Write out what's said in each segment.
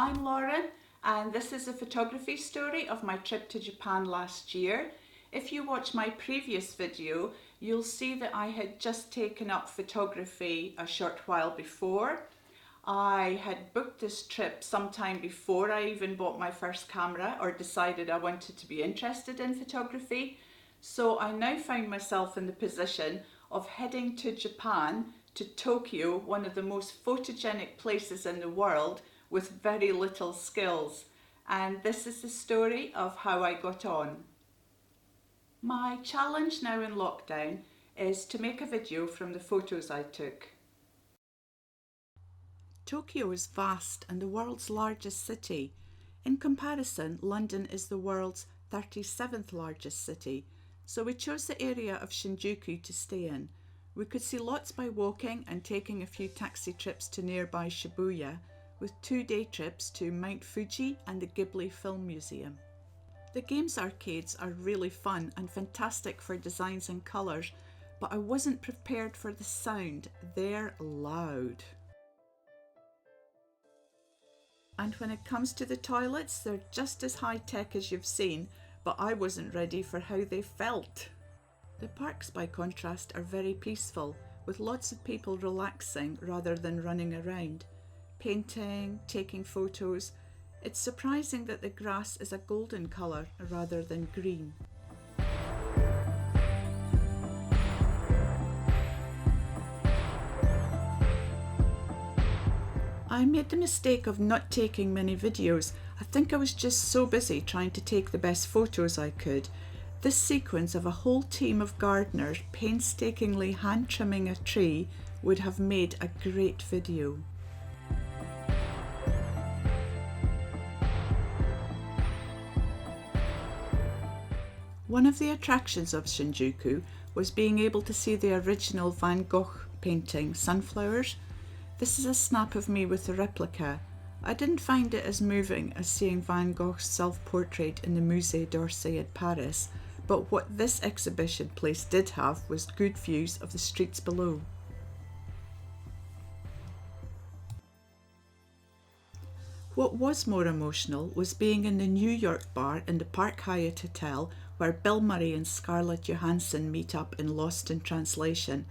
I'm Lauren, and this is a photography story of my trip to Japan last year. If you watch my previous video, you'll see that I had just taken up photography a short while before. I had booked this trip sometime before I even bought my first camera or decided I wanted to be interested in photography. So I now find myself in the position of heading to Japan, to Tokyo, one of the most photogenic places in the world, with very little skills. And this is the story of how I got on. My challenge now in lockdown is to make a video from the photos I took. Tokyo is vast and the world's largest city. In comparison, London is the world's 37th largest city, so we chose the area of Shinjuku to stay in. We could see lots by walking and taking a few taxi trips to nearby Shibuya, with 2 day trips to Mount Fuji and the Ghibli Film Museum. The games arcades are really fun and fantastic for designs and colours, but I wasn't prepared for the sound. They're loud. And when it comes to the toilets, they're just as high tech as you've seen, but I wasn't ready for how they felt. The parks, by contrast, are very peaceful, with lots of people relaxing rather than running around, painting, taking photos. It's surprising that the grass is a golden colour rather than green. I made the mistake of not taking many videos. I think I was just so busy trying to take the best photos I could. This sequence of a whole team of gardeners painstakingly hand trimming a tree would have made a great video. One of the attractions of Shinjuku was being able to see the original Van Gogh painting, Sunflowers. This is a snap of me with the replica. I didn't find it as moving as seeing Van Gogh's self-portrait in the Musée d'Orsay at Paris, but what this exhibition place did have was good views of the streets below. What was more emotional was being in the New York bar in the Park Hyatt Hotel, where Bill Murray and Scarlett Johansson meet up in Lost in Translation.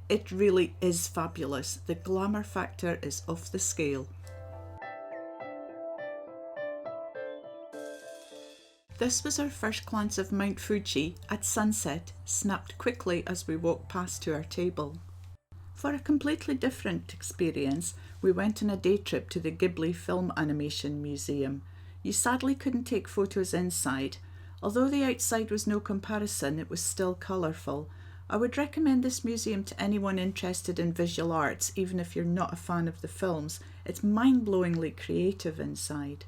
It really is fabulous. The glamour factor is off the scale. This was our first glance of Mount Fuji at sunset, snapped quickly as we walked past to our table. For a completely different experience, we went on a day trip to the Ghibli Film Animation Museum. You sadly couldn't take photos inside. Although the outside was no comparison, it was still colourful. I would recommend this museum to anyone interested in visual arts, even if you're not a fan of the films. It's mind-blowingly creative inside.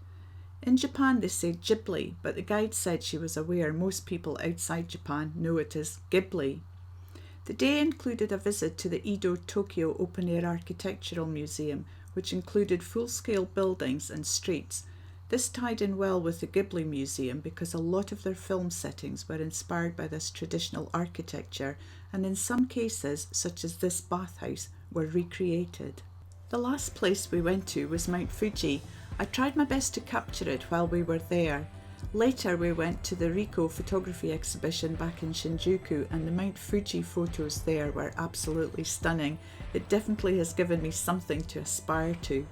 In Japan they say Ghibli, but the guide said she was aware most people outside Japan know it as Ghibli. The day included a visit to the Edo Tokyo Open Air Architectural Museum, which included full-scale buildings and streets. This tied in well with the Ghibli Museum because a lot of their film settings were inspired by this traditional architecture, and in some cases, such as this bathhouse, were recreated. The last place we went to was Mount Fuji. I tried my best to capture it while we were there. Later we went to the Rico photography exhibition back in Shinjuku, and the Mount Fuji photos there were absolutely stunning. It definitely has given me something to aspire to.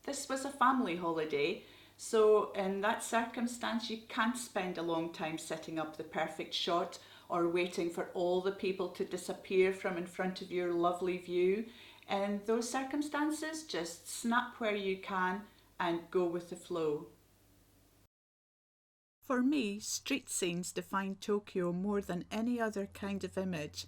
This was a family holiday, so in that circumstance you can't spend a long time setting up the perfect shot or waiting for all the people to disappear from in front of your lovely view. In those circumstances, just snap where you can and go with the flow. For me, street scenes define Tokyo more than any other kind of image.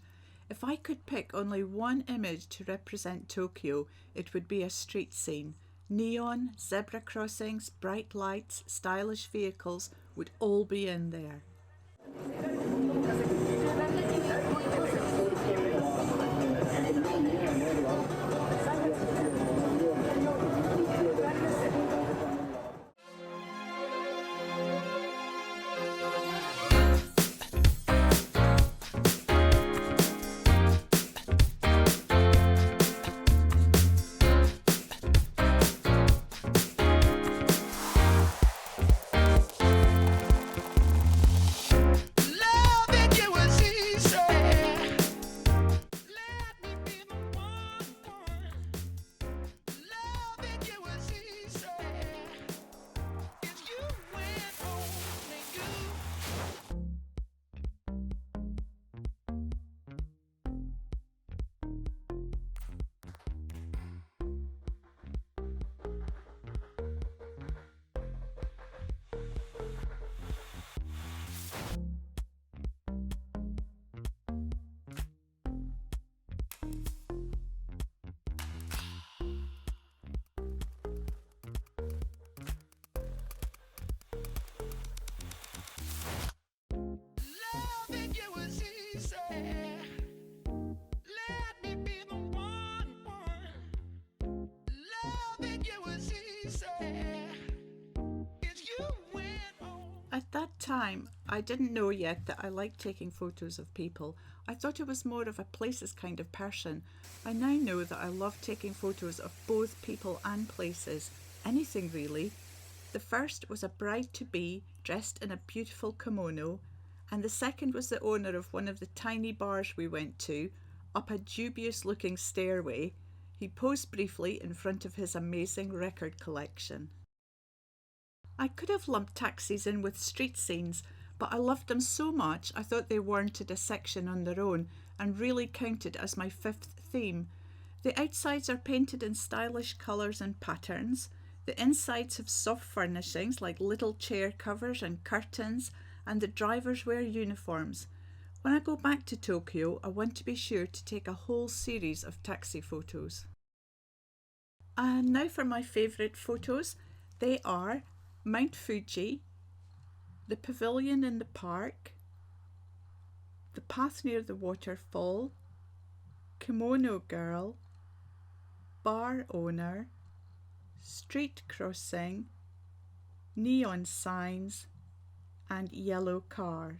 If I could pick only one image to represent Tokyo, it would be a street scene. Neon, zebra crossings, bright lights, stylish vehicles would all be in there. time, I didn't know yet that I liked taking photos of people. I thought I was more of a places kind of person. I now know that I love taking photos of both people and places, anything really. The first was a bride-to-be dressed in a beautiful kimono, and the second was the owner of one of the tiny bars we went to, up a dubious-looking stairway. He posed briefly in front of his amazing record collection. I could have lumped taxis in with street scenes, but I loved them so much I thought they warranted a section on their own and really counted as my fifth theme. The outsides are painted in stylish colours and patterns. The insides have soft furnishings like little chair covers and curtains, and the drivers wear uniforms. When I go back to Tokyo, I want to be sure to take a whole series of taxi photos. And now for my favourite photos. They are Mount Fuji, the pavilion in the park, the path near the waterfall, kimono girl, bar owner, street crossing, neon signs, and yellow car.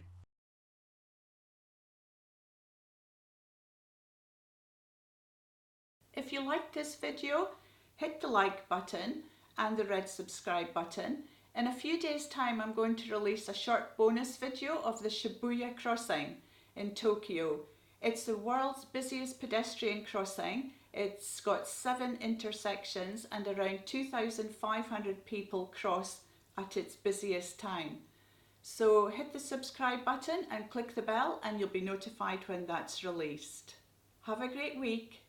If you liked this video, hit the like button and the red subscribe button. In a few days' time, I'm going to release a short bonus video of the Shibuya Crossing in Tokyo. It's the world's busiest pedestrian crossing. It's got 7 intersections and around 2,500 people cross at its busiest time. So hit the subscribe button and click the bell and you'll be notified when that's released. Have a great week.